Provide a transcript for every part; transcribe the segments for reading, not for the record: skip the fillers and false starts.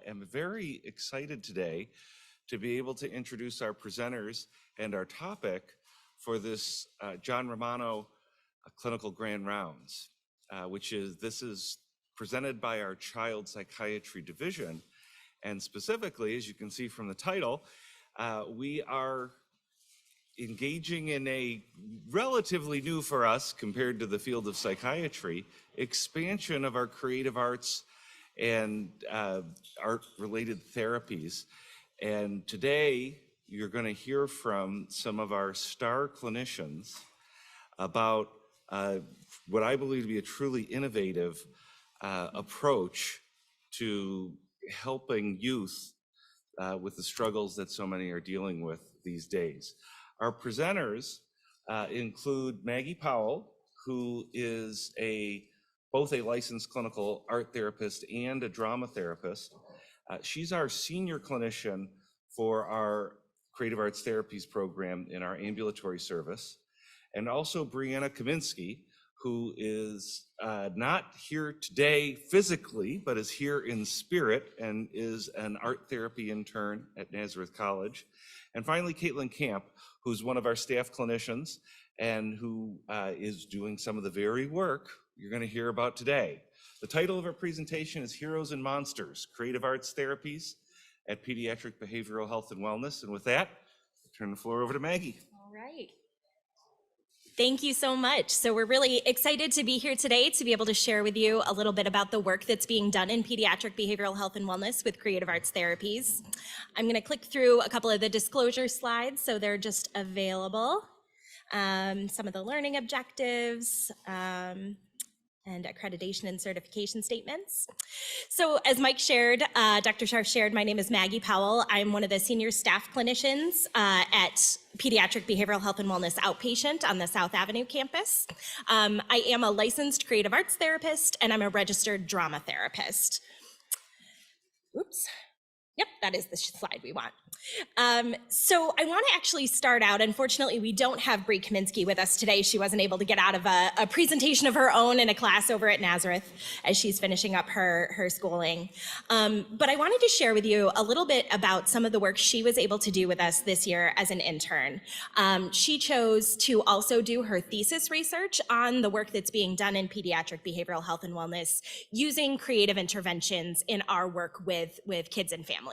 am very excited today to be able to introduce our presenters and our topic for this John Romano Clinical Grand Rounds, this is presented by our Child Psychiatry Division. And specifically, as you can see from the title, we are engaging in a relatively new for us compared to the field of psychiatry, expansion of our creative arts and art-related therapies. And today, you're going to hear from some of our star clinicians about what I believe to be a truly innovative approach to helping youth with the struggles that so many are dealing with these days. Our presenters include Maggie Powell, who is both a licensed clinical art therapist and a drama therapist. She's our senior clinician for our Creative Arts Therapies program in our ambulatory service. And also Brianna Kaminsky, who is not here today physically, but is here in spirit and is an art therapy intern at Nazareth College. And finally, Caitlin Camp, who's one of our staff clinicians and who is doing some of the very work you're going to hear about today. The title of our presentation is Heroes and Monsters, Creative Arts Therapies at Pediatric Behavioral Health and Wellness. And with that, I'll turn the floor over to Maggie. All right. Thank you so much. So we're really excited to be here today to be able to share with you a little bit about the work that's being done in pediatric behavioral health and wellness with creative arts therapies. I'm going to click through a couple of the disclosure slides so they're just available. Some of the learning objectives, and accreditation and certification statements. So as Mike shared, Dr. Scharf shared, my name is Maggie Powell. I'm one of the senior staff clinicians at Pediatric Behavioral Health and Wellness Outpatient on the South Avenue campus. I am a licensed creative arts therapist and I'm a registered drama therapist. Oops. Yep, that is the slide we want. So I want to actually start out. Unfortunately, we don't have Brie Kaminsky with us today. She wasn't able to get out of a presentation of her own in a class over at Nazareth as she's finishing up her schooling. But I wanted to share with you a little bit about some of the work she was able to do with us this year as an intern. She chose to also do her thesis research on the work that's being done in pediatric behavioral health and wellness using creative interventions in our work with kids and families.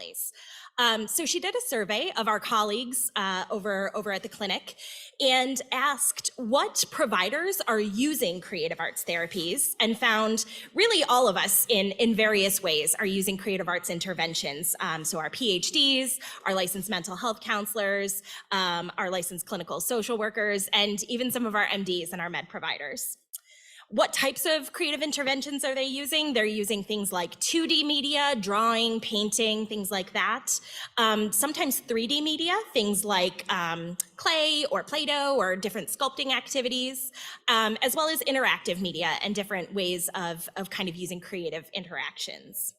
So she did a survey of our colleagues over at the clinic and asked what providers are using creative arts therapies, and found really all of us in various ways are using creative arts interventions. So our PhDs, our licensed mental health counselors, our licensed clinical social workers, and even some of our MDs and our med providers. What types of creative interventions are they using? They're using things like 2D media, drawing, painting, things like that. Sometimes 3D media, things like clay or Play-Doh or different sculpting activities, as well as interactive media and different ways of kind of using creative interactions.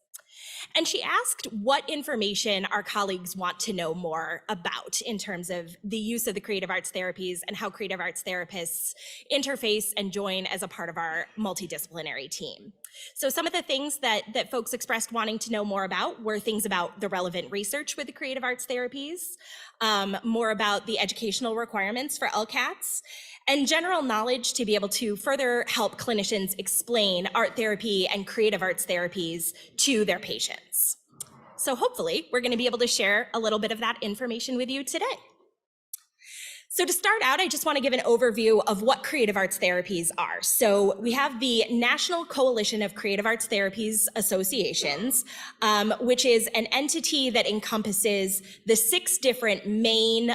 And she asked what information our colleagues want to know more about in terms of the use of the creative arts therapies and how creative arts therapists interface and join as a part of our multidisciplinary team. So some of the things that folks expressed wanting to know more about were things about the relevant research with the creative arts therapies, more about the educational requirements for LCATs, and general knowledge to be able to further help clinicians explain art therapy and creative arts therapies to their patients. So hopefully we're going to be able to share a little bit of that information with you today. So to start out, I just want to give an overview of what creative arts therapies are. So we have the National Coalition of Creative Arts Therapies Associations, which is an entity that encompasses the 6 different main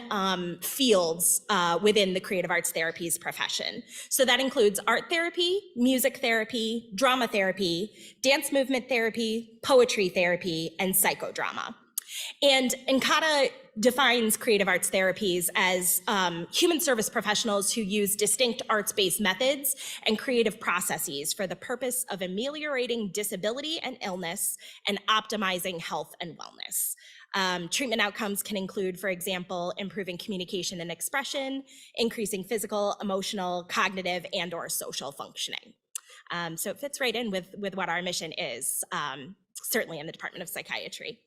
fields within the creative arts therapies profession. So that includes art therapy, music therapy, drama therapy, dance movement therapy, poetry therapy, and psychodrama. And NCADA defines creative arts therapies as human service professionals who use distinct arts-based methods and creative processes for the purpose of ameliorating disability and illness and optimizing health and wellness. Treatment outcomes can include, for example, improving communication and expression, increasing physical, emotional, cognitive, and/or social functioning. So it fits right in with what our mission is. certainly in the Department of Psychiatry.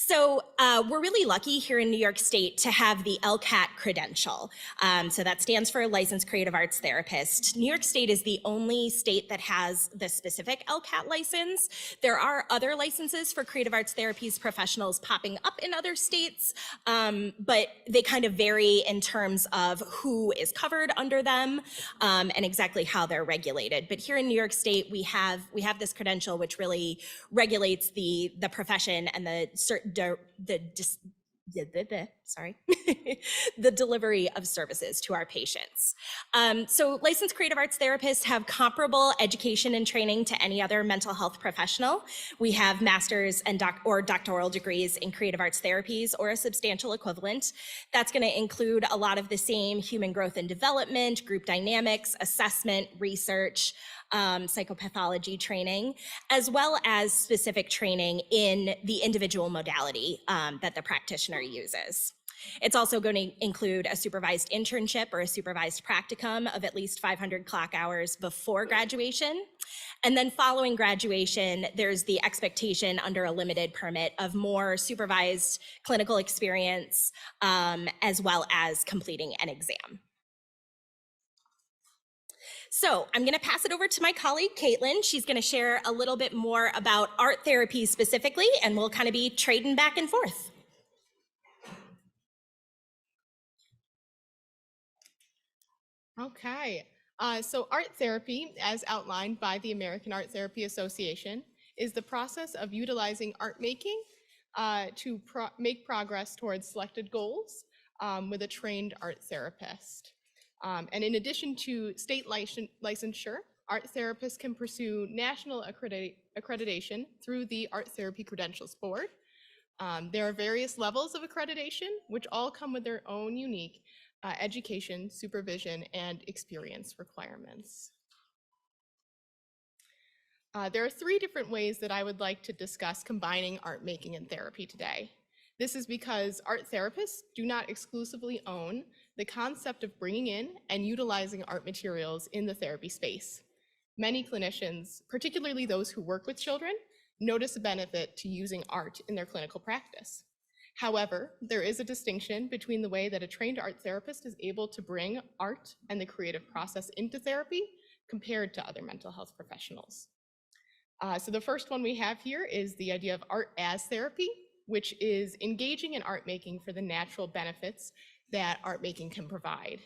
So we're really lucky here in New York State to have the LCAT credential. So that stands for Licensed Creative Arts Therapist. New York State is the only state that has the specific LCAT license. There are other licenses for creative arts therapies professionals popping up in other states, but they kind of vary in terms of who is covered under them and exactly how they're regulated. But here in New York State, we have this credential which really regulates the profession and the delivery of services to our patients. So licensed creative arts therapists have comparable education and training to any other mental health professional. We have master's and doctoral degrees in creative arts therapies or a substantial equivalent. That's going to include a lot of the same human growth and development, group dynamics, assessment, research, psychopathology training, as well as specific training in the individual modality that the practitioner uses. It's also going to include a supervised internship or a supervised practicum of at least 500 clock hours before graduation. And then following graduation, there's the expectation under a limited permit of more supervised clinical experience, as well as completing an exam. So I'm going to pass it over to my colleague, Caitlin. She's going to share a little bit more about art therapy specifically, and we'll kind of be trading back and forth. Okay, so art therapy, as outlined by the American Art Therapy Association, is the process of utilizing art making to make progress towards selected goals with a trained art therapist. And in addition to state licensure, art therapists can pursue national accreditation through the Art Therapy Credentials Board. There are various levels of accreditation, which all come with their own unique education, supervision, and experience requirements. There are 3 different ways that I would like to discuss combining art making and therapy today. This is because art therapists do not exclusively own the concept of bringing in and utilizing art materials in the therapy space. Many clinicians, particularly those who work with children, notice a benefit to using art in their clinical practice. However, there is a distinction between the way that a trained art therapist is able to bring art and the creative process into therapy compared to other mental health professionals. So the first one we have here is the idea of art as therapy, which is engaging in art making for the natural benefits that art making can provide.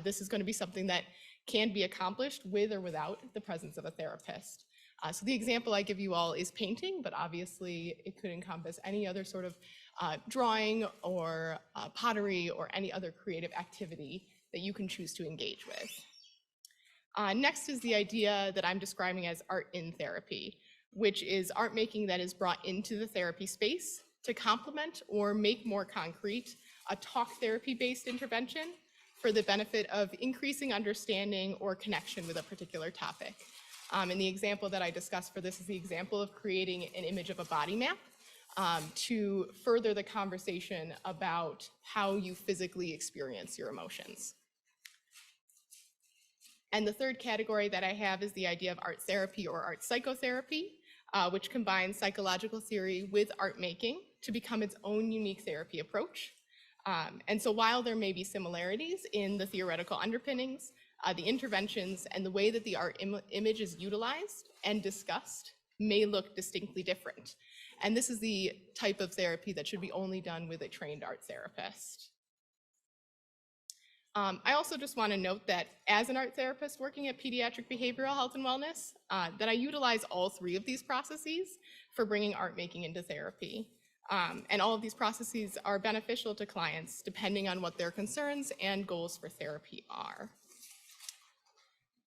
This is going to be something that can be accomplished with or without the presence of a therapist. So the example I give you all is painting, but obviously it could encompass any other sort of drawing or pottery or any other creative activity that you can choose to engage with. Next is the idea that I'm describing as art in therapy, which is art making that is brought into the therapy space to complement or make more concrete a talk therapy-based intervention for the benefit of increasing understanding or connection with a particular topic. And the example that I discussed for this is the example of creating an image of a body map to further the conversation about how you physically experience your emotions. And the third category that I have is the idea of art therapy or art psychotherapy, which combines psychological theory with art making to become its own unique therapy approach. And so while there may be similarities in the theoretical underpinnings, the interventions and the way that the art image is utilized and discussed may look distinctly different. And this is the type of therapy that should be only done with a trained art therapist. I also just want to note that as an art therapist working at Pediatric Behavioral Health and Wellness, that I utilize all 3 of these processes for bringing art making into therapy. And all of these processes are beneficial to clients depending on what their concerns and goals for therapy are.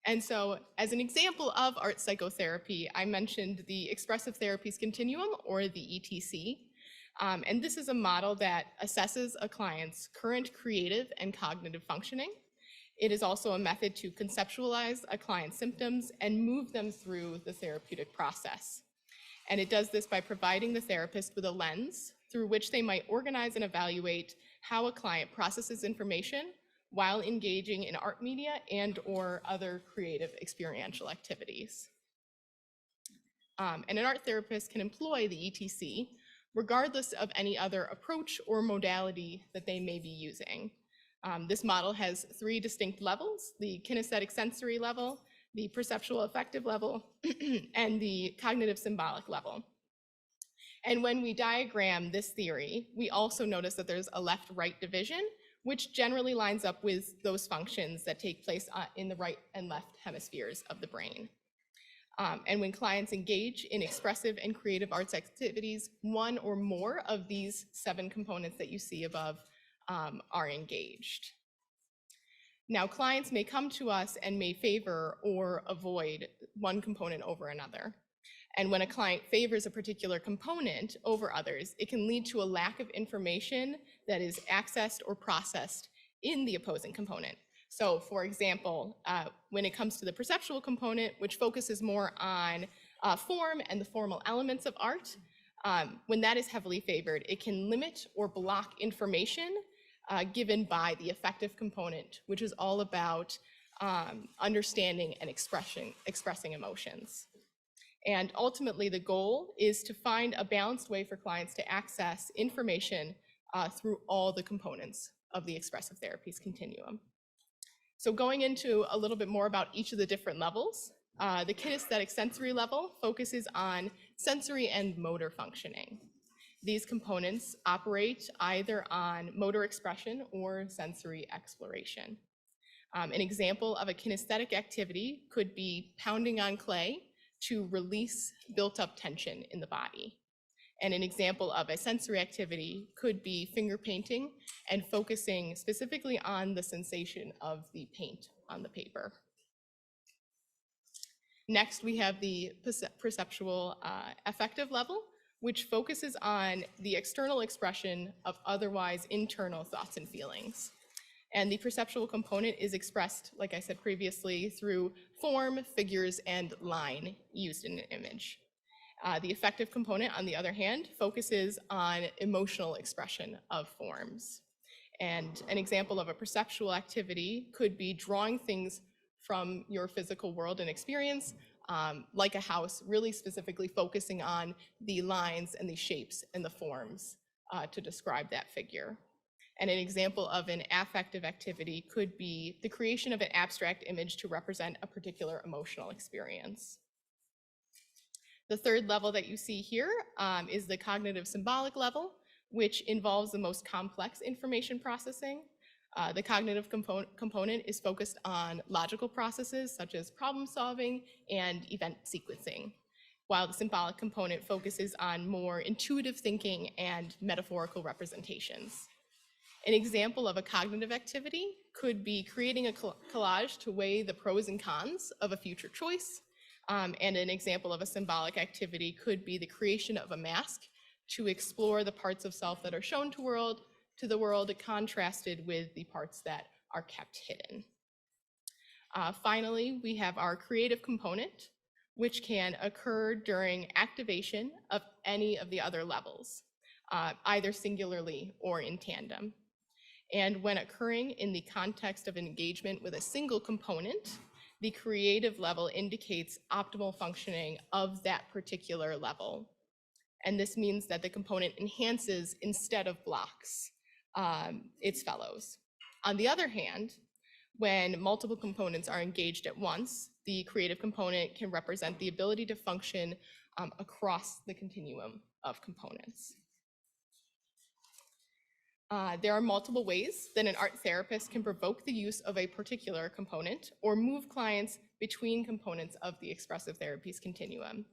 And so as an example of art psychotherapy, I mentioned the Expressive Therapies Continuum, or the ETC. And this is a model that assesses a client's current creative and cognitive functioning. It is also a method to conceptualize a client's symptoms and move them through the therapeutic process. And it does this by providing the therapist with a lens through which they might organize and evaluate how a client processes information while engaging in art media and/or other creative experiential activities. And an art therapist can employ the ETC regardless of any other approach or modality that they may be using. This model has 3 distinct levels: the kinesthetic sensory level, the perceptual affective level, and the cognitive symbolic level. And when we diagram this theory, we also notice that there's a left-right division, which generally lines up with those functions that take place in the right and left hemispheres of the brain. And when clients engage in expressive and creative arts activities, 1 or more of these 7 components that you see above are engaged. Now, clients may come to us and may favor or avoid one component over another. And when a client favors a particular component over others, it can lead to a lack of information that is accessed or processed in the opposing component. So for example, when it comes to the perceptual component, which focuses more on form and the formal elements of art, when that is heavily favored, it can limit or block information given by the affective component, which is all about understanding and expressing emotions. And ultimately, the goal is to find a balanced way for clients to access information through all the components of the expressive therapies continuum. So going into a little bit more about each of the different levels, the kinesthetic sensory level focuses on sensory and motor functioning. These components operate either on motor expression or sensory exploration. An example of a kinesthetic activity could be pounding on clay to release built-up tension in the body. And an example of a sensory activity could be finger painting and focusing specifically on the sensation of the paint on the paper. Next, we have the perceptual affective level, which focuses on the external expression of otherwise internal thoughts and feelings. And the perceptual component is expressed, like I said previously, through form, figures, and line used in an image. The affective component, on the other hand, focuses on emotional expression of forms. And an example of a perceptual activity could be drawing things from your physical world and experience, like a house, really specifically focusing on the lines and the shapes and the forms to describe that figure. And an example of an affective activity could be the creation of an abstract image to represent a particular emotional experience. The third level that you see here is the cognitive symbolic level, which involves the most complex information processing. The cognitive component is focused on logical processes such as problem solving and event sequencing, while the symbolic component focuses on more intuitive thinking and metaphorical representations. An example of a cognitive activity could be creating a collage to weigh the pros and cons of a future choice. And an example of a symbolic activity could be the creation of a mask to explore the parts of self that are shown to the world contrasted with the parts that are kept hidden. Finally, we have our creative component, which can occur during activation of any of the other levels, either singularly or in tandem. And when occurring in the context of engagement with a single component, the creative level indicates optimal functioning of that particular level. And this means that the component enhances instead of blocks its fellows. On the other hand, when multiple components are engaged at once, the creative component can represent the ability to function across the continuum of components. There are multiple ways that an art therapist can provoke the use of a particular component or move clients between components of the expressive therapies continuum.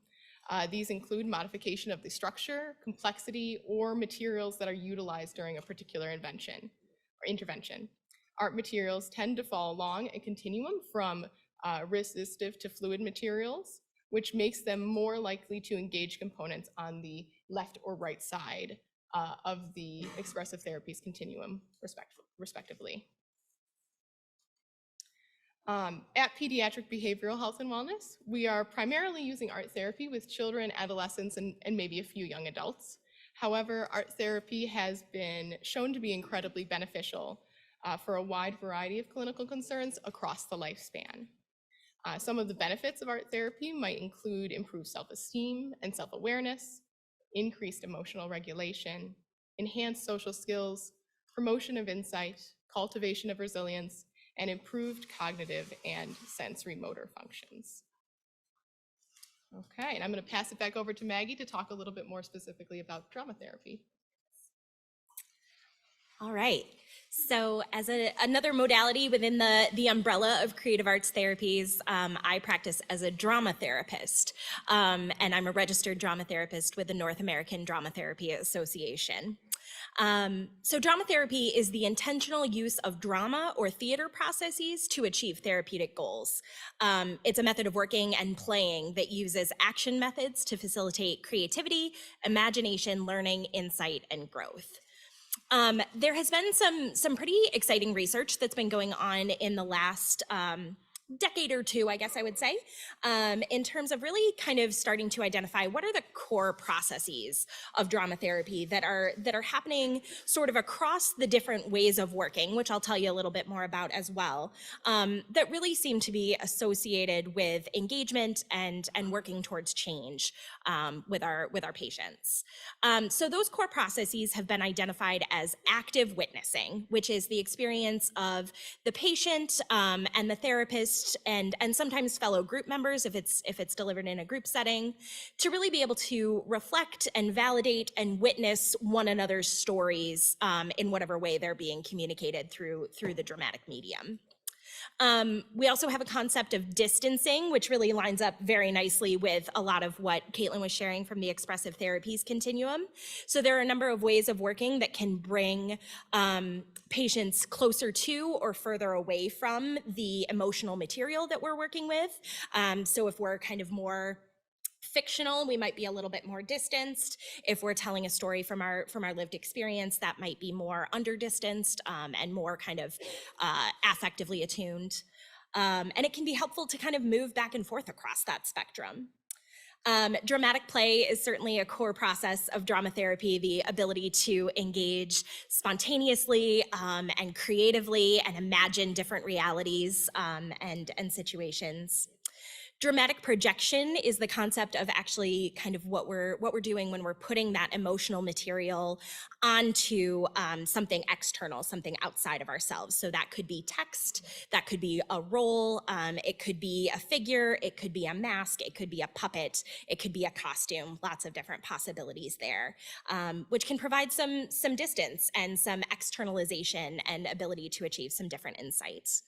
These include modification of the structure, complexity, or materials that are utilized during a particular intervention. Art materials tend to fall along a continuum from resistive to fluid materials, which makes them more likely to engage components on the left or right side of the expressive therapies continuum, respectively. At Pediatric Behavioral Health and Wellness, we are primarily using art therapy with children, adolescents, and maybe a few young adults. However, art therapy has been shown to be incredibly beneficial for a wide variety of clinical concerns across the lifespan. Some of the benefits of art therapy might include improved self-esteem and self-awareness, increased emotional regulation, enhanced social skills, promotion of insight, cultivation of resilience, and improved cognitive and sensory motor functions. Okay, and I'm going to pass it back over to Maggie to talk a little bit more specifically about drama therapy. All right. So as another modality within the umbrella of creative arts therapies, I practice as a drama therapist, and I'm a registered drama therapist with the North American Drama Therapy Association. So drama therapy is the intentional use of drama or theater processes to achieve therapeutic goals. It's a method of working and playing that uses action methods to facilitate creativity, imagination, learning, insight, and growth. There has been some pretty exciting research that's been going on in the last decade or two, I guess I would say, in terms of really kind of starting to identify what are the core processes of drama therapy that are happening sort of across the different ways of working, which I'll tell you a little bit more about as well, that really seem to be associated with engagement and working towards change with our patients. So those core processes have been identified as active witnessing, which is the experience of the patient and the therapist and sometimes fellow group members if it's delivered in a group setting, to really be able to reflect and validate and witness one another's stories in whatever way they're being communicated through the dramatic medium. We also have a concept of distancing, which really lines up very nicely with a lot of what Caitlin was sharing from the expressive therapies continuum. So there are a number of ways of working that can bring patients closer to or further away from the emotional material that we're working with. So if we're kind of more fictional, we might be a little bit more distanced. If we're telling a story from our lived experience, that might be more underdistanced and more kind of affectively attuned. And it can be helpful to kind of move back and forth across that spectrum. Dramatic play is certainly a core process of drama therapy, the ability to engage spontaneously and creatively and imagine different realities and situations. Dramatic projection is the concept of actually kind of what we're doing when we're putting that emotional material onto something external, something outside of ourselves. So that could be text, that could be a role, it could be a figure, it could be a mask, it could be a puppet, it could be a costume, lots of different possibilities there, which can provide some distance and some externalization and ability to achieve some different insights.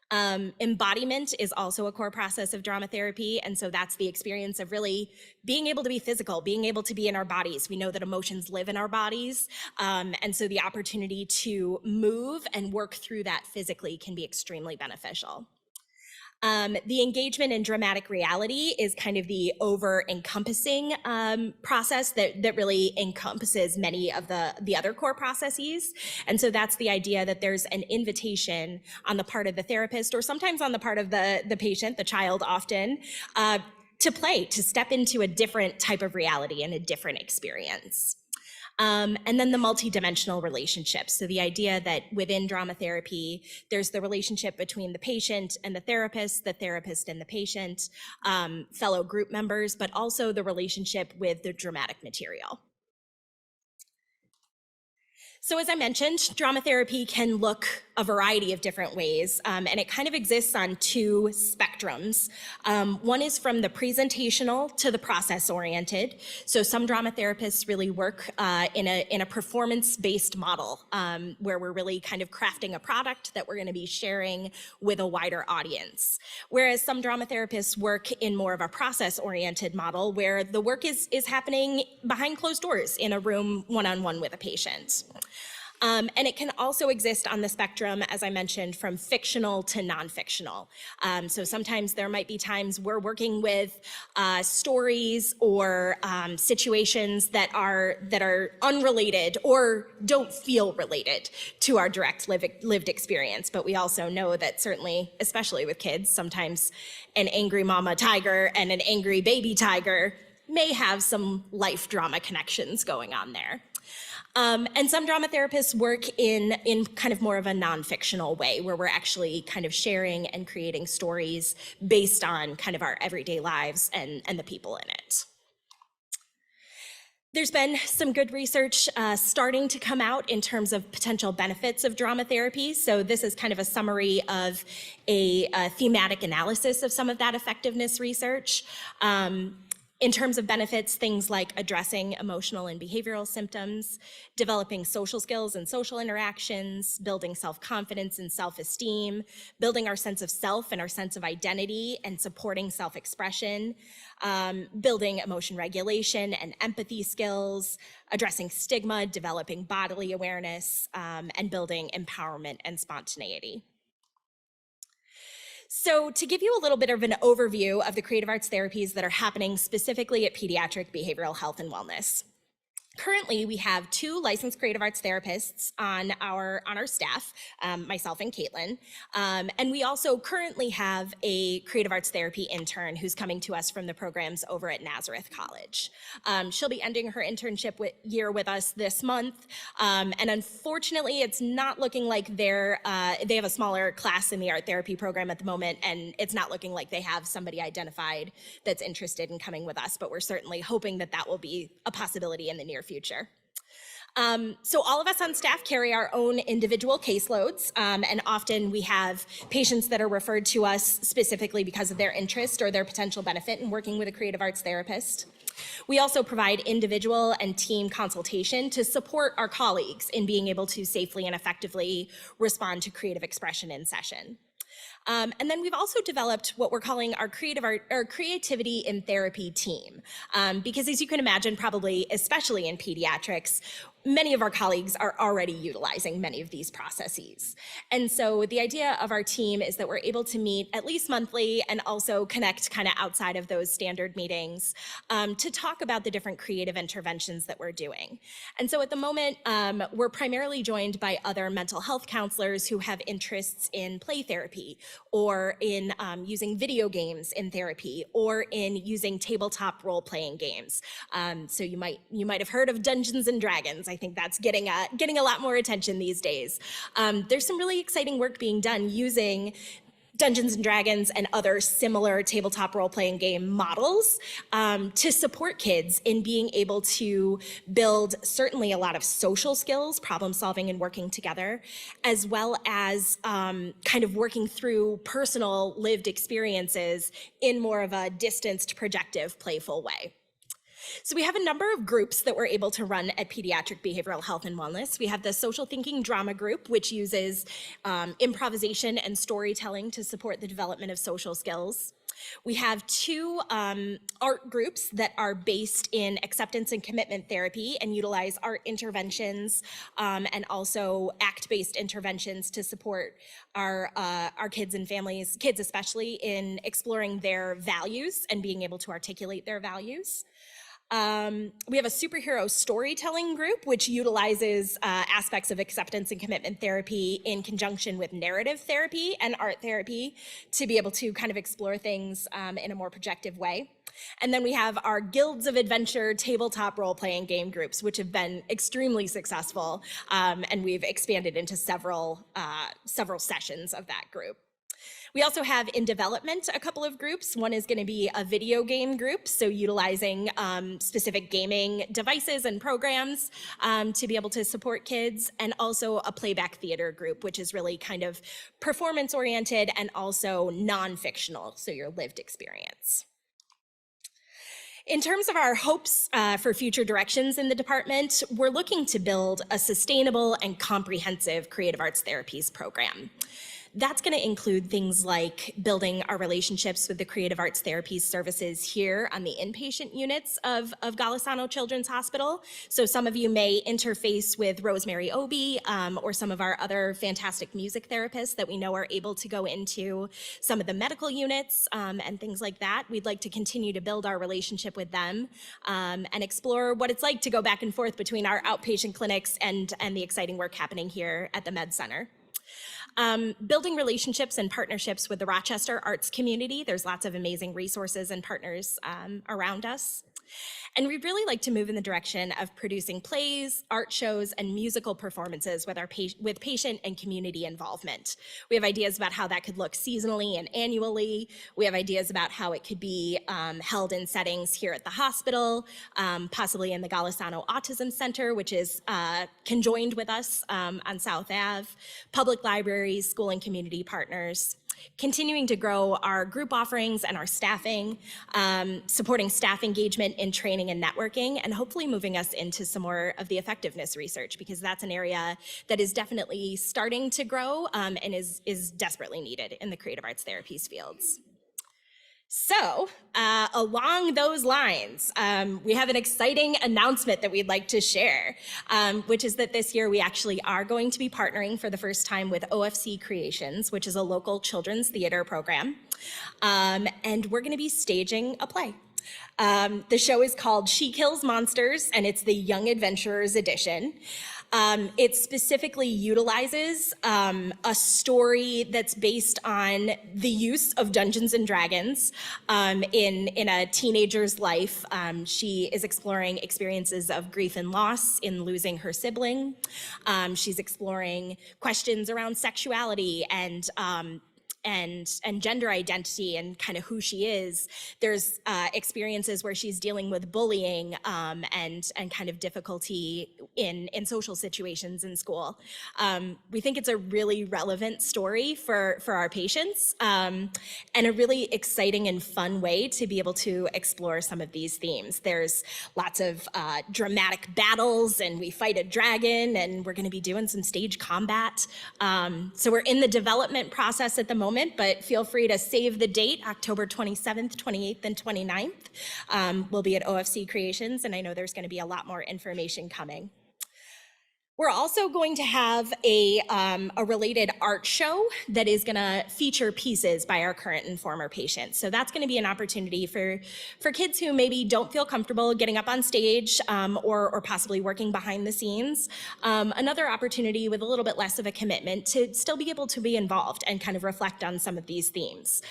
Embodiment is also a core process of drama therapy. And so that's the experience of really being able to be physical, being able to be in our bodies. We know that emotions live in our bodies. And so the opportunity to move and work through that physically can be extremely beneficial. The engagement in dramatic reality is kind of the over-encompassing process that really encompasses many of the other core processes. And so that's the idea that there's an invitation on the part of the therapist, or sometimes on the part of the patient, the child often, to play, to step into a different type of reality and a different experience. And then the multidimensional relationships. So the idea that within drama therapy, there's the relationship between the patient and the therapist and the patient, fellow group members, but also the relationship with the dramatic material. So as I mentioned, drama therapy can look a variety of different ways, and it kind of exists on two spectrums. One is from the presentational to the process-oriented. So some drama therapists really work in a performance-based model, where we're really kind of crafting a product that we're going to be sharing with a wider audience. Whereas some drama therapists work in more of a process-oriented model, where the work is happening behind closed doors in a room one-on-one with a patient. And it can also exist on the spectrum, as I mentioned, from fictional to non-fictional. So sometimes there might be times we're working with stories or situations that are unrelated or don't feel related to our direct lived experience. But we also know that certainly, especially with kids, sometimes an angry mama tiger and an angry baby tiger may have some life drama connections going on there. And some drama therapists work in kind of more of a non-fictional way, where we're actually kind of sharing and creating stories based on kind of our everyday lives and the people in it. There's been some good research starting to come out in terms of potential benefits of drama therapy. So this is kind of a summary of a thematic analysis of some of that effectiveness research. In terms of benefits, things like addressing emotional and behavioral symptoms, developing social skills and social interactions, building self-confidence and self-esteem, building our sense of self and our sense of identity and supporting self-expression, building emotion regulation and empathy skills, addressing stigma, developing bodily awareness, and building empowerment and spontaneity. So to give you a little bit of an overview of the creative arts therapies that are happening specifically at Pediatric Behavioral Health and Wellness. Currently, we have 2 licensed creative arts therapists on our staff, myself and Caitlin. And we also currently have a creative arts therapy intern who's coming to us from the programs over at Nazareth College. She'll be ending her internship year with us this month. And unfortunately, it's not looking like they have a smaller class in the art therapy program at the moment, and it's not looking like they have somebody identified that's interested in coming with us, but we're certainly hoping that that will be a possibility in the near future. So all of us on staff carry our own individual caseloads, and often we have patients that are referred to us specifically because of their interest or their potential benefit in working with a creative arts therapist. We also provide individual and team consultation to support our colleagues in being able to safely and effectively respond to creative expression in session. And then we've also developed what we're calling our creativity in therapy team. Because as you can imagine, probably especially in pediatrics, many of our colleagues are already utilizing many of these processes. And so the idea of our team is that we're able to meet at least monthly and also connect kind of outside of those standard meetings to talk about the different creative interventions that we're doing. And so at the moment, we're primarily joined by other mental health counselors who have interests in play therapy or in using video games in therapy or in using tabletop role-playing games. So you might have heard of Dungeons and Dragons. I think that's getting a lot more attention these days. There's some really exciting work being done using Dungeons and Dragons and other similar tabletop role-playing game models to support kids in being able to build certainly a lot of social skills, problem solving and working together, as well as kind of working through personal lived experiences in more of a distanced, projective, playful way. So we have a number of groups that we're able to run at Pediatric Behavioral Health and Wellness. We have the Social Thinking Drama Group, which uses improvisation and storytelling to support the development of social skills. We have 2 art groups that are based in acceptance and commitment therapy and utilize art interventions and also act-based interventions to support our kids and families, kids especially, in exploring their values and being able to articulate their values. We have a superhero storytelling group, which utilizes aspects of acceptance and commitment therapy in conjunction with narrative therapy and art therapy to be able to kind of explore things in a more projective way. And then we have our Guilds of Adventure tabletop role-playing game groups, which have been extremely successful, and we've expanded into several sessions of that group. We also have in development a couple of groups. One is going to be a video game group, so utilizing specific gaming devices and programs to be able to support kids, and also a playback theater group, which is really kind of performance-oriented and also non-fictional, so your lived experience. In terms of our hopes for future directions in the department, we're looking to build a sustainable and comprehensive creative arts therapies program. That's going to include things like building our relationships with the creative arts therapies services here on the inpatient units of Golisano Children's Hospital. So some of you may interface with Rosemary Obie or some of our other fantastic music therapists that we know are able to go into some of the medical units and things like that. We'd like to continue to build our relationship with them and explore what it's like to go back and forth between our outpatient clinics and the exciting work happening here at the Med Center. Building relationships and partnerships with the Rochester arts community. There's lots of amazing resources and partners around us. And we'd really like to move in the direction of producing plays, art shows, and musical performances with patient and community involvement. We have ideas about how that could look seasonally and annually. We have ideas about how it could be held in settings here at the hospital, possibly in the Golisano Autism Center, which is conjoined with us on South Ave, public libraries, school and community partners. Continuing to grow our group offerings and our staffing, supporting staff engagement in training and networking, and hopefully moving us into some more of the effectiveness research, because that's an area that is definitely starting to grow and is desperately needed in the creative arts therapies fields. So along those lines, we have an exciting announcement that we'd like to share, which is that this year we actually are going to be partnering for the first time with OFC Creations, which is a local children's theater program. And we're going to be staging a play. The show is called She Kills Monsters, and it's the Young Adventurers edition. It specifically utilizes a story that's based on the use of Dungeons and Dragons in a teenager's life. She is exploring experiences of grief and loss in losing her sibling. She's exploring questions around sexuality and gender identity and kind of who she is. There's experiences where she's dealing with bullying and kind of difficulty in social situations in school. We think it's a really relevant story for our patients and a really exciting and fun way to be able to explore some of these themes. There's lots of dramatic battles, and we fight a dragon, and we're going to be doing some stage combat. So we're in the development process at the moment, but feel free to save the date, October 27th, 28th, and 29th. We'll be at OFC Creations, and I know there's going to be a lot more information coming. We're also going to have a related art show that is going to feature pieces by our current and former patients. So that's going to be an opportunity for kids who maybe don't feel comfortable getting up on stage or possibly working behind the scenes. Another opportunity with a little bit less of a commitment to still be able to be involved and kind of reflect on some of these themes.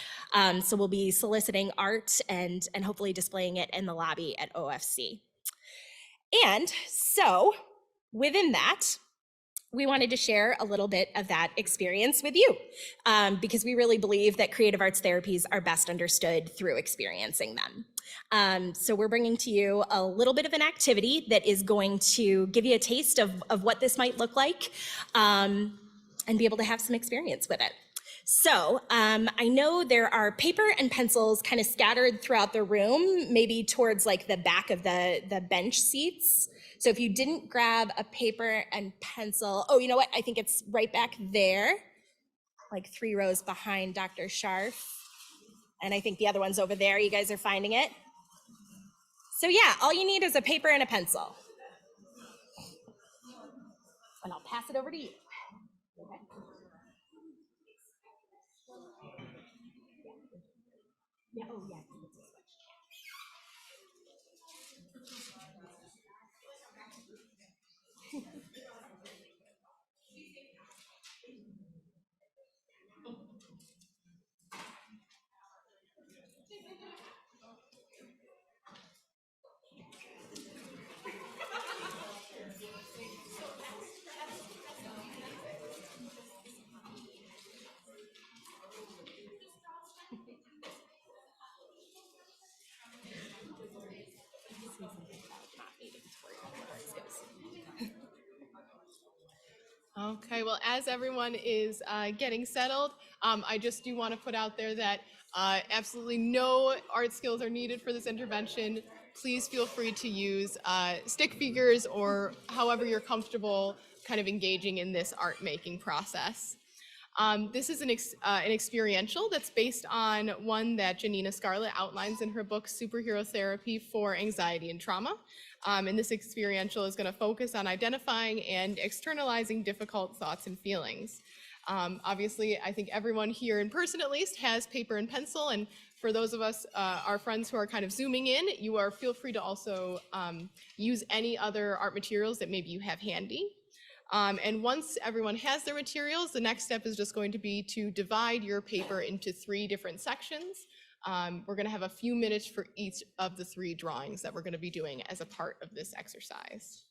So we'll be soliciting art and hopefully displaying it in the lobby at OFC. And so, within that, we wanted to share a little bit of that experience with you because we really believe that creative arts therapies are best understood through experiencing them. So we're bringing to you a little bit of an activity that is going to give you a taste of what this might look like and be able to have some experience with it. So I know there are paper and pencils kind of scattered throughout the room, maybe towards like the back of the bench seats. So if you didn't grab a paper and pencil, oh, you know what? I think it's right back there, like 3 rows behind Dr. Scharf. And I think the other one's over there. You guys are finding it? So yeah, all you need is a paper and a pencil. And I'll pass it over to you. Okay. Yeah, oh yeah. Okay, well, as everyone is getting settled, I just do want to put out there that absolutely no art skills are needed for this intervention. Please feel free to use stick figures or however you're comfortable kind of engaging in this art making process. This is an experiential that's based on one that Janina Scarlett outlines in her book, Superhero Therapy for Anxiety and Trauma. And this experiential is going to focus on identifying and externalizing difficult thoughts and feelings. Obviously, I think everyone here in person at least has paper and pencil, and for those of us, our friends who are kind of zooming in, you are feel free to also use any other art materials that maybe you have handy. And once everyone has their materials, the next step is just going to be to divide your paper into 3 different sections. We're going to have a few minutes for each of the 3 drawings that we're going to be doing as a part of this exercise.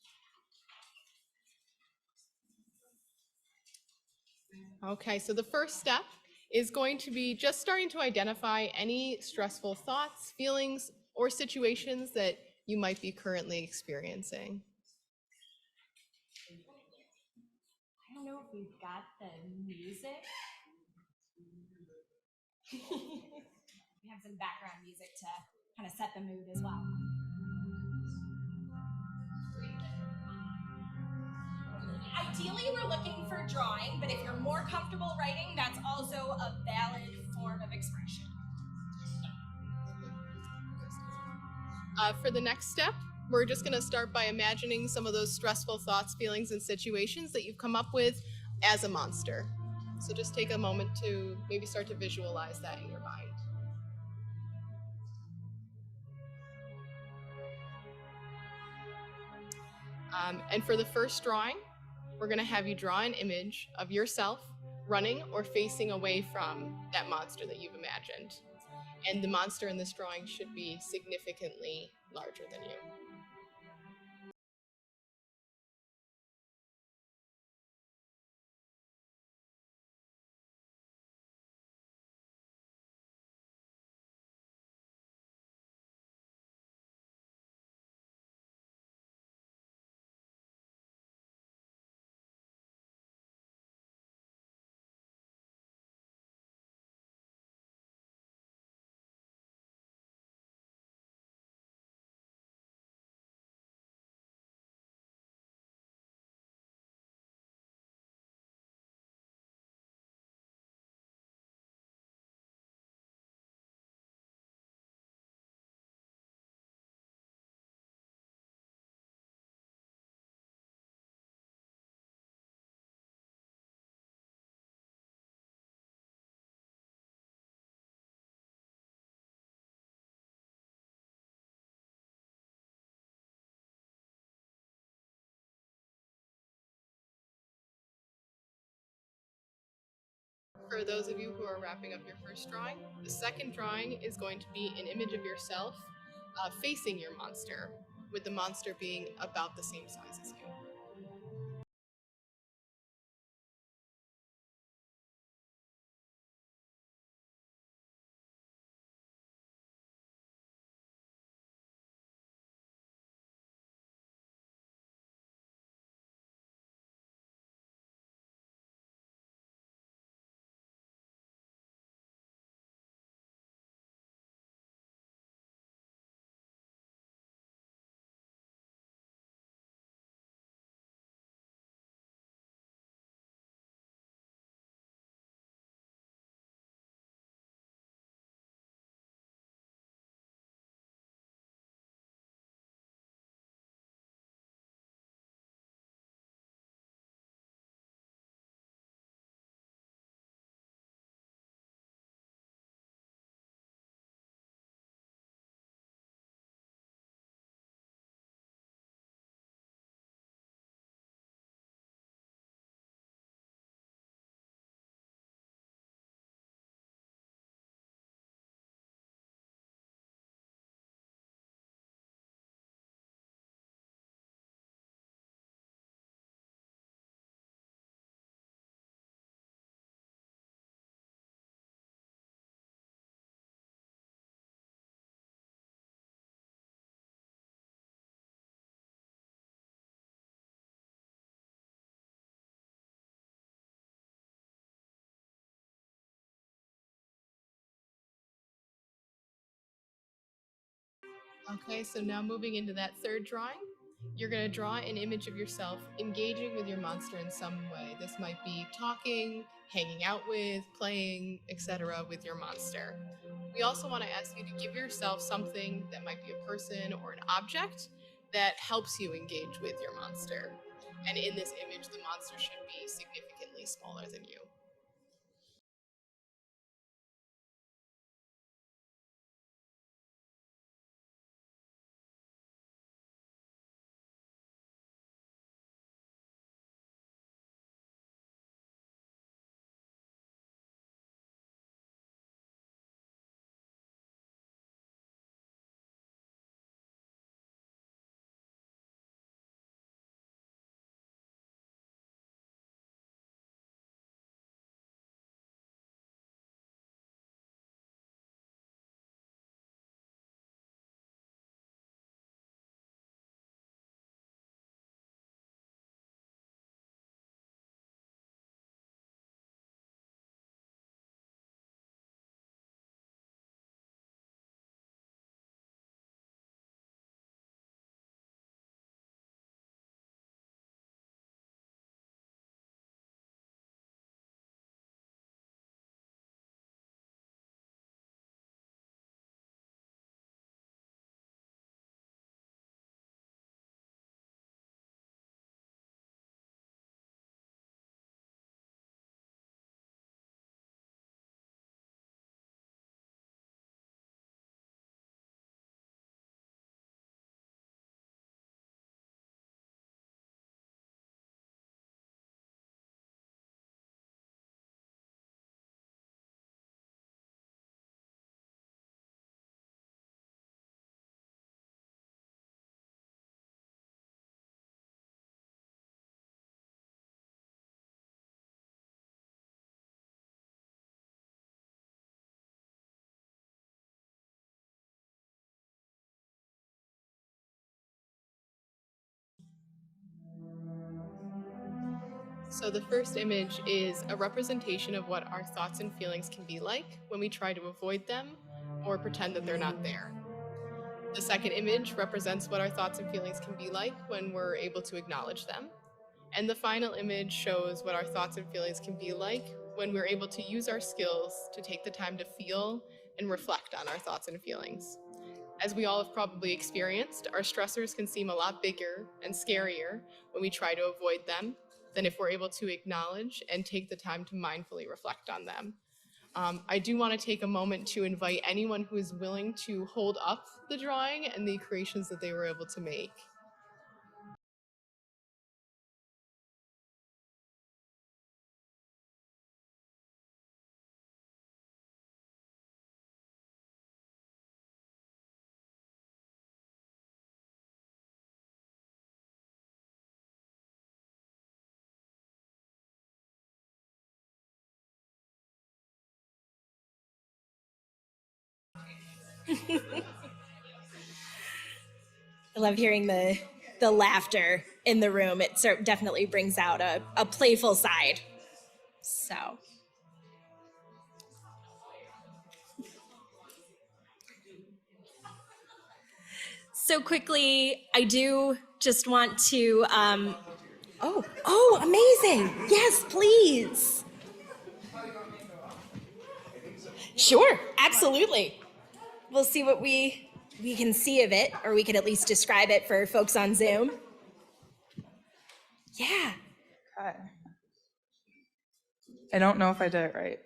Okay, so the first step is going to be just starting to identify any stressful thoughts, feelings, or situations that you might be currently experiencing. I don't know if we've got the music. We have some background music to kind of set the mood as well. Ideally, we're looking for drawing, but if you're more comfortable writing, that's also a valid form of expression. For the next step, we're just going to start by imagining some of those stressful thoughts, feelings, and situations that you've come up with as a monster. So just take a moment to maybe start to visualize that in your mind. And for the first drawing, we're going to have you draw an image of yourself running or facing away from that monster that you've imagined. And the monster in this drawing should be significantly larger than you. For those of you who are wrapping up your first drawing, the second drawing is going to be an image of yourself facing your monster, with the monster being about the same size as you. Okay, so now moving into that third drawing, you're going to draw an image of yourself engaging with your monster in some way. This might be talking, hanging out with, playing, etc. with your monster. We also want to ask you to give yourself something that might be a person or an object that helps you engage with your monster. And in this image, the monster should be significantly smaller than you. So the first image is a representation of what our thoughts and feelings can be like when we try to avoid them or pretend that they're not there. The second image represents what our thoughts and feelings can be like when we're able to acknowledge them. And the final image shows what our thoughts and feelings can be like when we're able to use our skills to take the time to feel and reflect on our thoughts and feelings. As we all have probably experienced, our stressors can seem a lot bigger and scarier when we try to avoid them than if we're able to acknowledge and take the time to mindfully reflect on them. I do want to take a moment to invite anyone who is willing to hold up the drawing and the creations that they were able to make. I love hearing the laughter in the room. It definitely brings out a playful side. So quickly, I do just want to, oh, amazing. Yes, please. Sure, absolutely. We'll see what we can see of it, or we can at least describe it for folks on Zoom. Yeah. Okay. I don't know if I did it right.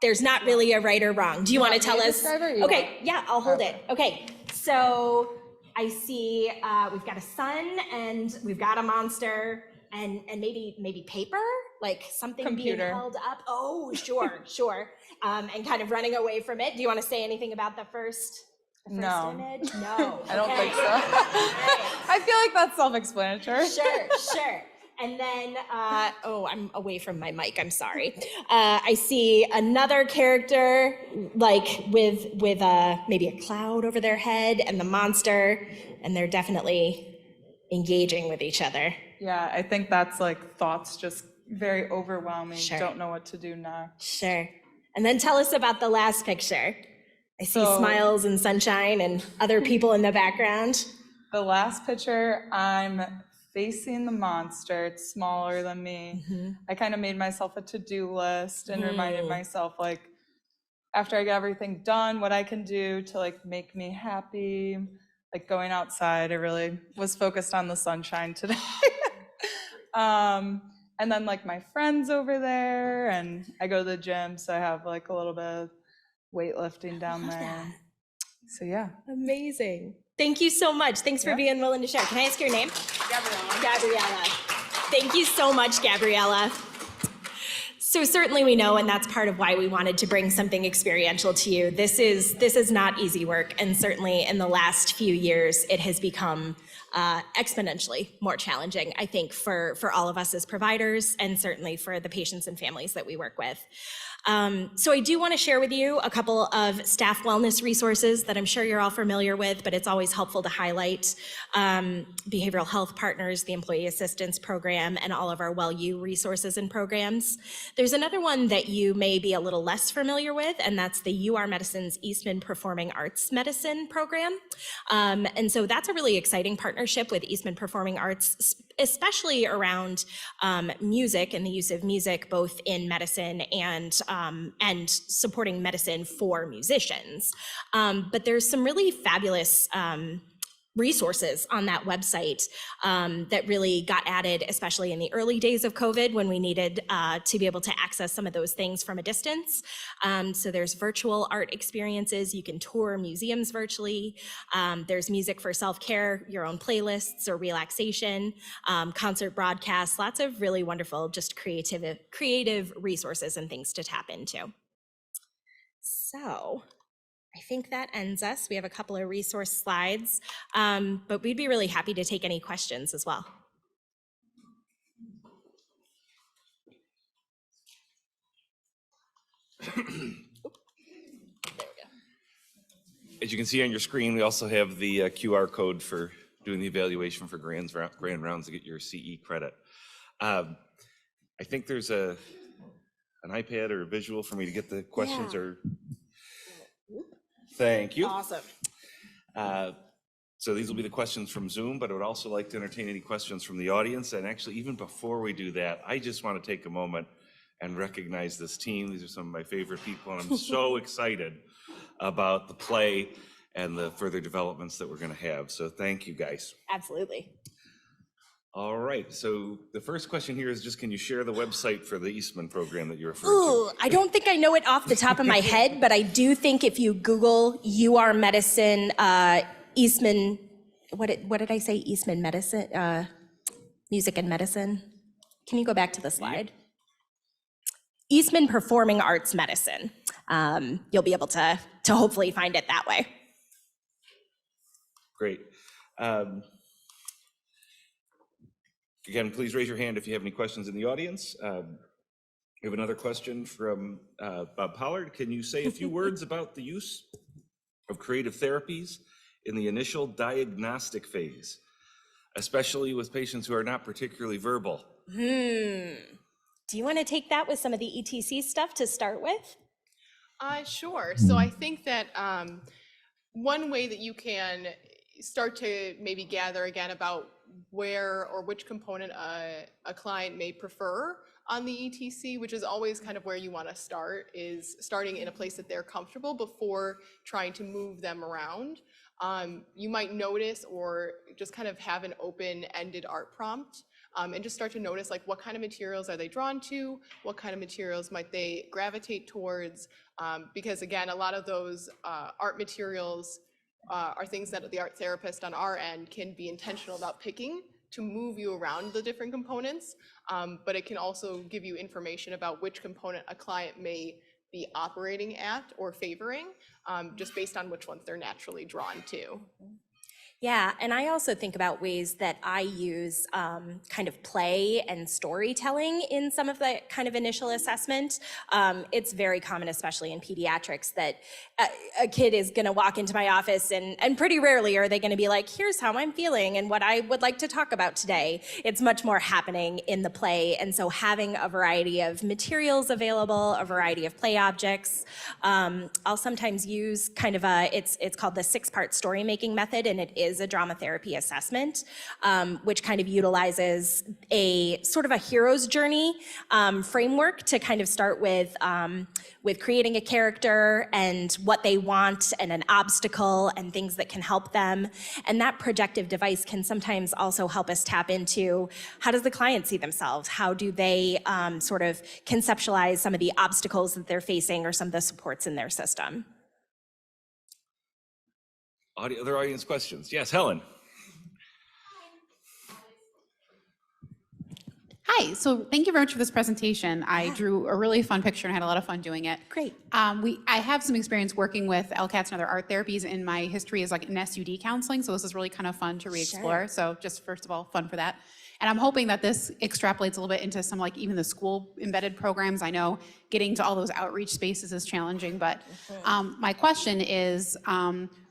There's not really a right or wrong. Do you want to tell us? Okay, yeah, I'll hold it. Okay, so I see we've got a sun and we've got a monster and maybe paper, like something being Computer. held up. Oh, sure, sure. And kind of running away from it. Do you want to say anything about the first No. image? No. I don't think so. Right. I feel like that's self-explanatory. Sure. And then, I'm away from my mic, I'm sorry. I see another character, like with maybe a cloud over their head and the monster, and they're definitely engaging with each other. Yeah, I think that's like thoughts just very overwhelming. Sure. Don't know what to do next. Sure. And then tell us about the last picture. I see So- smiles and sunshine and other people in the background. The last picture, I'm facing the monster. It's smaller than me. I kind of made myself a to-do list and reminded myself, like, after I get everything done, what I can do to like make me happy. Like going outside, I really was focused on the sunshine today. And then like my friends over there, and I go to the gym, so I have like a little bit of weightlifting down Love there. that. So yeah. Amazing. Thank you so much. Thanks for Yeah. being willing to share. Can I ask your name? Gabriella. Thank you so much, Gabriella. So certainly we know, and that's part of why we wanted to bring something experiential to you. This is not easy work, and certainly in the last few years, it has become exponentially more challenging, I think, for all of us as providers, and certainly for the patients and families that we work with. So I do want to share with you a couple of staff wellness resources that I'm sure you're all familiar with, but it's always helpful to highlight. Behavioral Health Partners, the Employee Assistance Program, and all of our WellU resources and programs. There's another one that you may be a little less familiar with, and that's the UR Medicine's Eastman Performing Arts Medicine Program. And so that's a really exciting partnership with Eastman Performing Arts, especially around music and the use of music both in medicine and supporting medicine for musicians. But there's some really fabulous resources on that website that really got added, especially in the early days of COVID when we needed to be able to access some of those things from a distance. So there's virtual art experiences. You can tour museums virtually. There's music for self-care, your own playlists or relaxation, concert broadcasts, lots of really wonderful, just creative resources and things to tap into. So I think that ends us. We have a couple of resource slides, but we'd be really happy to take any questions as well. As you can see on your screen, we also have the QR code for doing the evaluation for grand rounds to get your CE credit. I think there's an iPad or a visual for me to get the questions, Yeah. or thank you. Awesome. So these will be the questions from Zoom, but I would also like to entertain any questions from the audience. And actually, even before we do that, I just want to take a moment and recognize this team. These are some of my favorite people, and I'm so excited about the play and the further developments that we're going to have. So thank you, guys. Absolutely. All right, so the first question here is just, can you share the website for the Eastman program that you're referring Ooh, I don't think I know it off the top of my head, but I do think if you Google UR Medicine, Eastman, what did I say? Eastman Medicine, Music and Medicine. Can you go back to the slide? Eastman Performing Arts Medicine. You'll be able to hopefully find it that way. Great. Again, please raise your hand if you have any questions in the audience. We have another question from Bob Pollard. Can you say a few words about the use of creative therapies in the initial diagnostic phase, especially with patients who are not particularly verbal? Do you want to take that with some of the ETC stuff to start with? Sure. So I think that one way that you can start to maybe gather again about where or which component a client may prefer on the ETC, which is always kind of where you want to start, is starting in a place that they're comfortable before trying to move them around. You might notice or just kind of have an open-ended art prompt and just start to notice like what kind of materials are they drawn to, what kind of materials might they gravitate towards, because again, a lot of those art materials are things that the art therapist on our end can be intentional about picking to move you around the different components, but it can also give you information about which component a client may be operating at or favoring, just based on which ones they're naturally drawn to. Yeah, and I also think about ways that I use kind of play and storytelling in some of the kind of initial assessment. It's very common, especially in pediatrics, that a kid is gonna walk into my office and pretty rarely are they gonna be like, here's how I'm feeling and what I would like to talk about today. It's much more happening in the play. And so having a variety of materials available, a variety of play objects. I'll sometimes use kind of it's called the 6-part story making method, and it is a drama therapy assessment, which kind of utilizes a sort of a hero's journey framework to kind of start with creating a character and what they want and an obstacle and things that can help them. And that projective device can sometimes also help us tap into how does the client see themselves? How do they sort of conceptualize some of the obstacles that they're facing or some of the supports in their system? Other audience questions? Yes, Helen. Hi, so thank you very much for this presentation. I drew a really fun picture and had a lot of fun doing it. Great. I have some experience working with LCATs and other art therapies, and my history is like in SUD counseling, so this is really kind of fun to re-explore. Sure. So just first of all, fun for that. And I'm hoping that this extrapolates a little bit into some like even the school embedded programs. I know getting to all those outreach spaces is challenging, but my question is,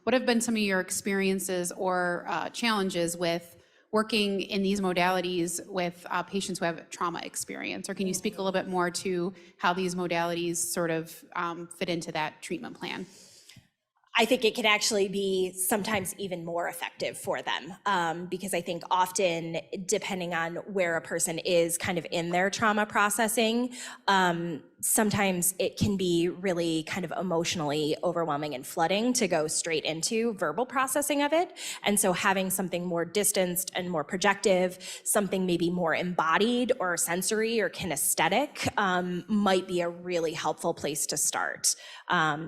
what have been some of your experiences or challenges with working in these modalities with patients who have trauma experience? Or can you speak a little bit more to how these modalities sort of fit into that treatment plan? I think it can actually be sometimes even more effective for them, because I think often, depending on where a person is kind of in their trauma processing, sometimes it can be really kind of emotionally overwhelming and flooding to go straight into verbal processing of it. And so having something more distanced and more projective, something maybe more embodied or sensory or kinesthetic, might be a really helpful place to start.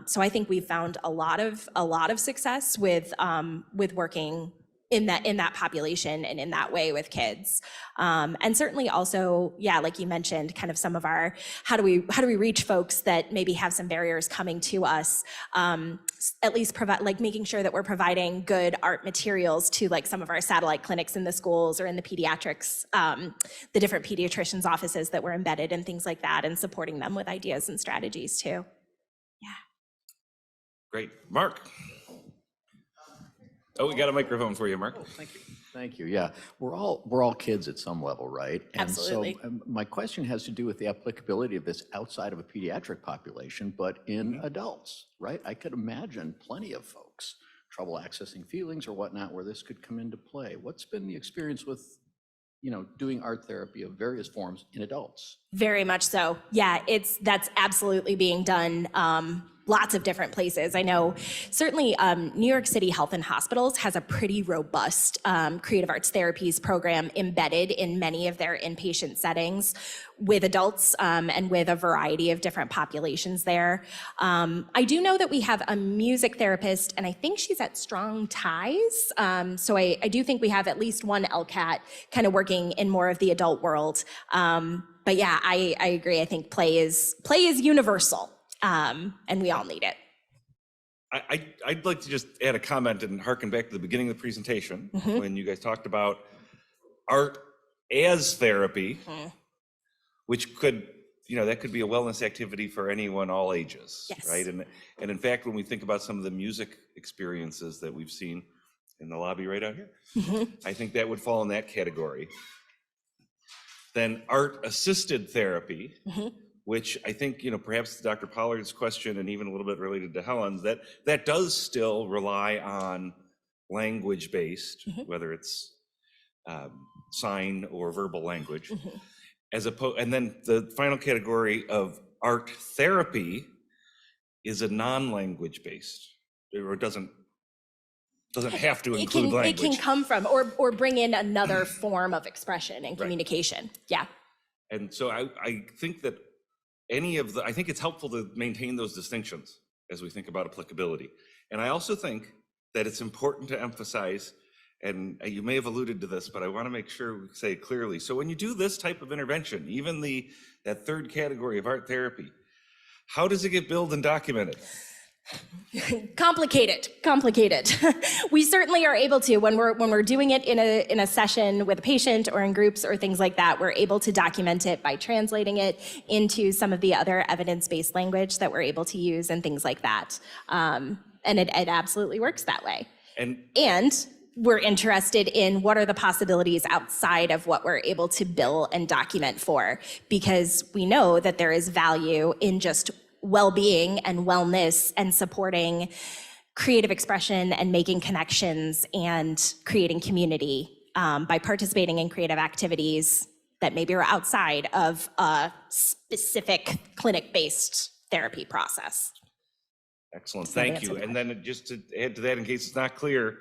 So I think we've found a lot of success with working in that population and in that way with kids. And certainly also, yeah, like you mentioned, kind of some of our, how do we reach folks that maybe have some barriers coming to us, at least provide, like making sure that we're providing good art materials to like some of our satellite clinics in the schools or in the pediatrics, the different pediatricians' offices that we're embedded and things like that, and supporting them with ideas and strategies too. Yeah. Great. Mark. Oh, we got a microphone for you, Mark. Oh, thank you. Thank you. Yeah, we're all kids at some level, right? Absolutely. And so my question has to do with the applicability of this outside of a pediatric population, but in adults, right? I could imagine plenty of folks trouble accessing feelings or whatnot where this could come into play. What's been the experience with, doing art therapy of various forms in adults? Very much so. Yeah, that's absolutely being done. Lots of different places. I know certainly New York City Health and Hospitals has a pretty robust creative arts therapies program embedded in many of their inpatient settings with adults and with a variety of different populations there. I do know that we have a music therapist, and I think she's at Strong Ties. So I do think we have at least one LCAT kind of working in more of the adult world. But yeah, I agree. I think play is universal. And we all need it. I'd like to just add a comment and harken back to the beginning of the presentation when you guys talked about art as therapy, which could, that could be a wellness activity for anyone, all ages, Yes. right? And in fact, when we think about some of the music experiences that we've seen in the lobby right out here, I think that would fall in that category. Then art-assisted therapy, which I think, perhaps Dr. Pollard's question and even a little bit related to Helen's, that does still rely on language-based, whether it's sign or verbal language, and then the final category of art therapy is a non-language based, or it doesn't have to include language. It can come from or bring in another form of expression and communication. Yeah. And so I think that I think it's helpful to maintain those distinctions as we think about applicability. And I also think that it's important to emphasize, and you may have alluded to this, but I want to make sure we say it clearly. So when you do this type of intervention, even that third category of art therapy, how does it get billed and documented? Complicated. We certainly are able to when we're doing it in a session with a patient or in groups or things like that. We're able to document it by translating it into some of the other evidence-based language that we're able to use and things like that. And it absolutely works that way. And we're interested in what are the possibilities outside of what we're able to bill and document for, because we know that there is value in just well-being and wellness and supporting creative expression and making connections and creating community by participating in creative activities that maybe are outside of a specific clinic-based therapy process. Excellent, thank you. And then just to add to that, in case it's not clear,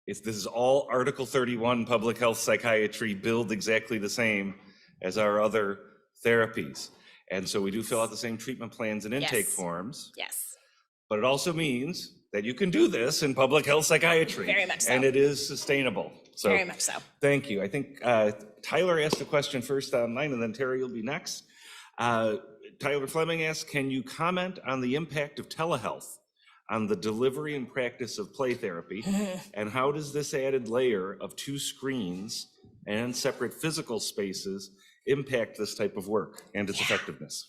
this is all Article 31 public health psychiatry billed exactly the same as our other therapies. And so we do fill out the same treatment plans and intake forms. Yes. But it also means that you can do this in public health psychiatry. Very much so. And it is sustainable. So Very much so. Thank you. I think Tyler asked a question first online, and then Terry, you'll be next. Tyler Fleming asked, can you comment on the impact of telehealth on the delivery and practice of play therapy? And how does this added layer of 2 screens and separate physical spaces impact this type of work and its effectiveness?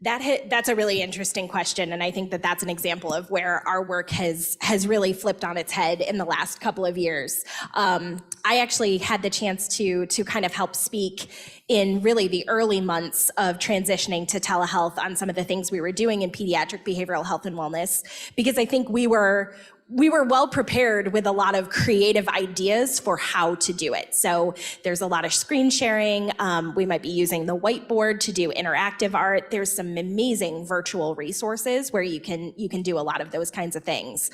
That's a really interesting question, and I think that that's an example of where our work has really flipped on its head in the last couple of years. I actually had the chance to kind of help speak in really the early months of transitioning to telehealth on some of the things we were doing in pediatric behavioral health and wellness, because I think we were well prepared with a lot of creative ideas for how to do it. So there's a lot of screen sharing. We might be using the whiteboard to do interactive art. There's some amazing virtual resources where you can do a lot of those kinds of things.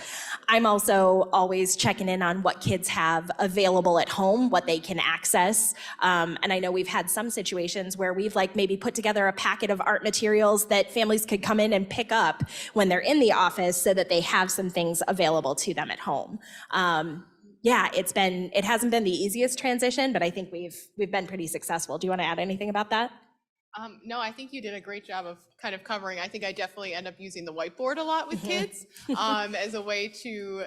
I'm also always checking in on what kids have available at home, what they can access. And I know we've had some situations where we've maybe put together a packet of art materials that families could come in and pick up when they're in the office so that they have some things available to them at home. Yeah, it hasn't been the easiest transition, but I think we've been pretty successful. Do you want to add anything about that? No, I think you did a great job of kind of covering. I think I definitely end up using the whiteboard a lot with kids as a way to,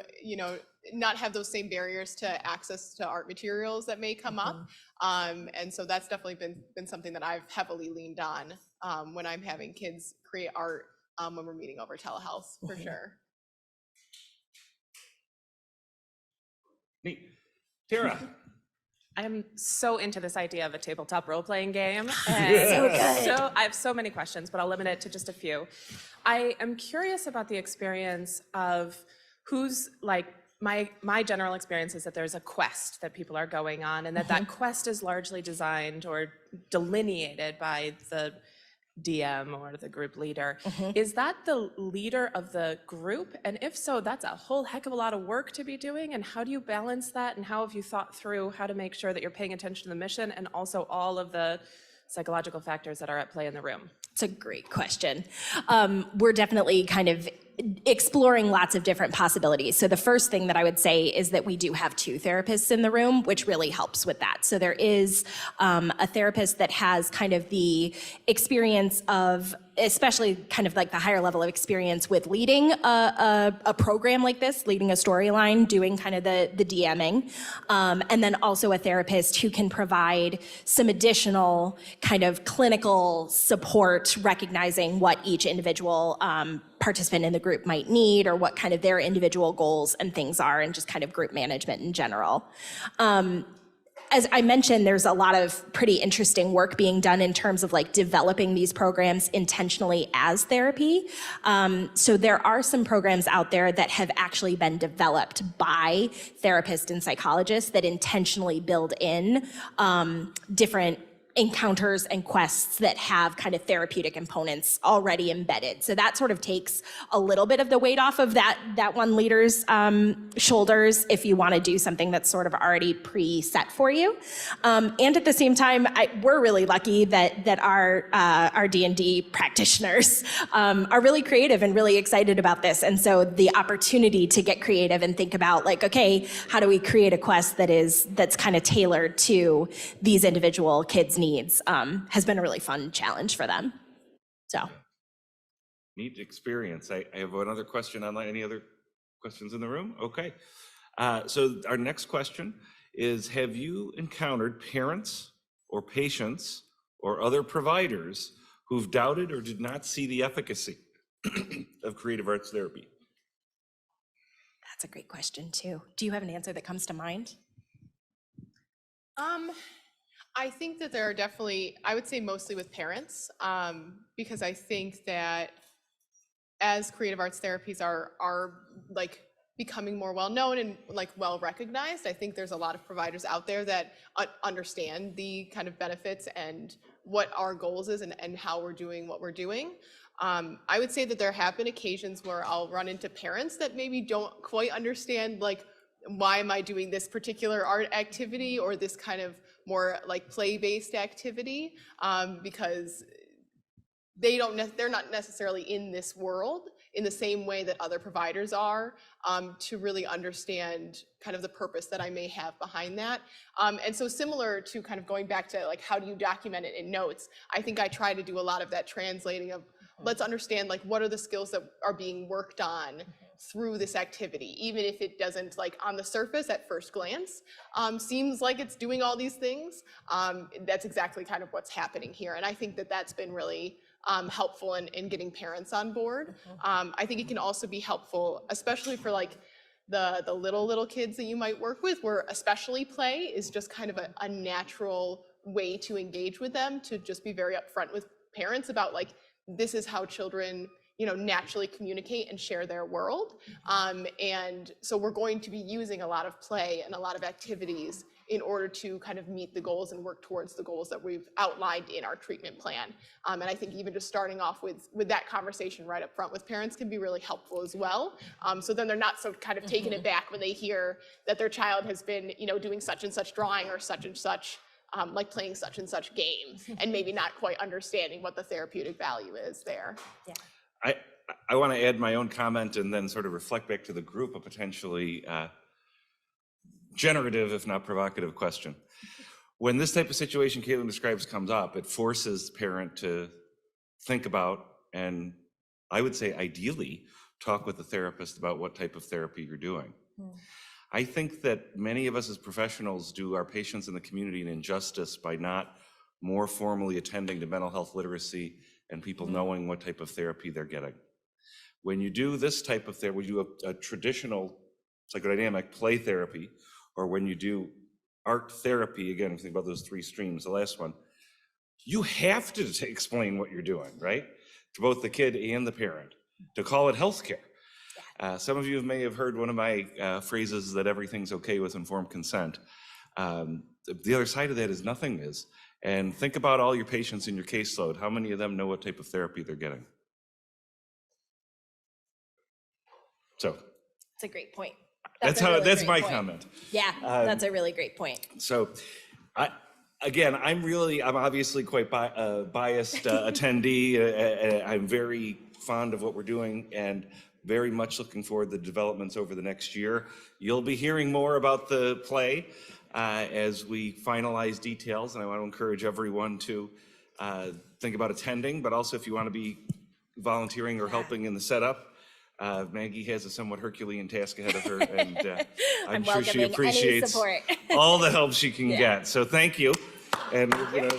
not have those same barriers to access to art materials that may come up. And so that's definitely been something that I've heavily leaned on when I'm having kids create art when we're meeting over telehealth, for sure. Neat. Tara. I'm so into this idea of a tabletop role-playing game. So And good. so I have so many questions, but I'll limit it to just a few. I am curious about the experience of who's like, my general experience is that there's a quest that people are going on, and that quest is largely designed or delineated by the DM or the group leader. Is that the leader of the group? And if so, that's a whole heck of a lot of work to be doing. And how do you balance that? And how have you thought through how to make sure that you're paying attention to the mission and also all of the psychological factors that are at play in the room? It's a great question. We're definitely kind of exploring lots of different possibilities. So the first thing that I would say is that we do have 2 therapists in the room, which really helps with that. So there is a therapist that has kind of the experience of, especially kind of like the higher level of experience with leading a program like this, leading a storyline, doing kind of the DMing. And then also a therapist who can provide some additional kind of clinical support, recognizing what each individual participant in the group might need or what kind of their individual goals and things are, and just kind of group management in general. As I mentioned, there's a lot of pretty interesting work being done in terms of like developing these programs intentionally as therapy. So there are some programs out there that have actually been developed by therapists and psychologists that intentionally build in different encounters and quests that have kind of therapeutic components already embedded. So that sort of takes a little bit of the weight off of that one leader's shoulders if you want to do something that's sort of already preset for you. And at the same time, we're really lucky that our D&D practitioners are really creative and really excited about this. And so the opportunity to get creative and think about like, okay, how do we create a quest that's kind of tailored to these individual kids' needs has been a really fun challenge for them. So. Neat experience. I have another question online. Any other questions in the room? Okay. So our next question is, have you encountered parents or patients or other providers who've doubted or did not see the efficacy of creative arts therapy? That's a great question too. Do you have an answer that comes to mind? I think that there are definitely, I would say mostly with parents, because I think that as creative arts therapies are like becoming more well-known and like well-recognized, I think there's a lot of providers out there that understand the kind of benefits and what our goals is and how we're doing what we're doing. I would say that there have been occasions where I'll run into parents that maybe don't quite understand like, why am I doing this particular art activity or this kind of more like play-based activity, because they're not necessarily in this world in the same way that other providers are, to really understand kind of the purpose that I may have behind that. And so similar to kind of going back to like, how do you document it in notes? I think I try to do a lot of that translating of, let's understand like, what are the skills that are being worked on through this activity, even if it doesn't like on the surface at first glance seems like it's doing all these things. That's exactly kind of what's happening here. And I think that that's been really helpful in getting parents on board. I think it can also be helpful, especially for like the little kids that you might work with, where especially play is just kind of a natural way to engage with them, to just be very upfront with parents about like, this is how children naturally communicate and share their world. And so we're going to be using a lot of play and a lot of activities in order to kind of meet the goals and work towards the goals that we've outlined in our treatment plan. And I think even just starting off with that conversation right up front with parents can be really helpful as well. So then they're not so kind of taken aback when they hear that their child has been, doing such and such drawing or such and such, like playing such and such game, and maybe not quite understanding what the therapeutic value is there. Yeah. I want to add my own comment and then sort of reflect back to the group a potentially generative, if not provocative question. When this type of situation Caitlin describes comes up, it forces the parent to think about, and I would say ideally, talk with the therapist about what type of therapy you're doing. I think that many of us as professionals do our patients in the community an injustice by not more formally attending to mental health literacy and people knowing what type of therapy they're getting. When you do this type of therapy, we do a traditional psychodynamic play therapy, or when you do art therapy, again, if you think about those three streams, the last one, you have to explain what you're doing, right? To both the kid and the parent, to call it healthcare. Some of you may have heard one of my phrases that everything's okay with informed consent. The other side of that is nothing is. And think about all your patients in your caseload. How many of them know what type of therapy they're getting? So It's a great point. that's a really that's great my point. comment. Yeah, that's a really great point. So, I'm obviously quite biased attendee. I'm very fond of what we're doing and very much looking forward to the developments over the next year. You'll be hearing more about the play as we finalize details, and I want to encourage everyone to think about attending, but also if you want to be volunteering or helping in the setup, Maggie has a somewhat Herculean task ahead of her, and I'm sure she welcoming any appreciates support. all the help she can get. So thank you. And we're gonna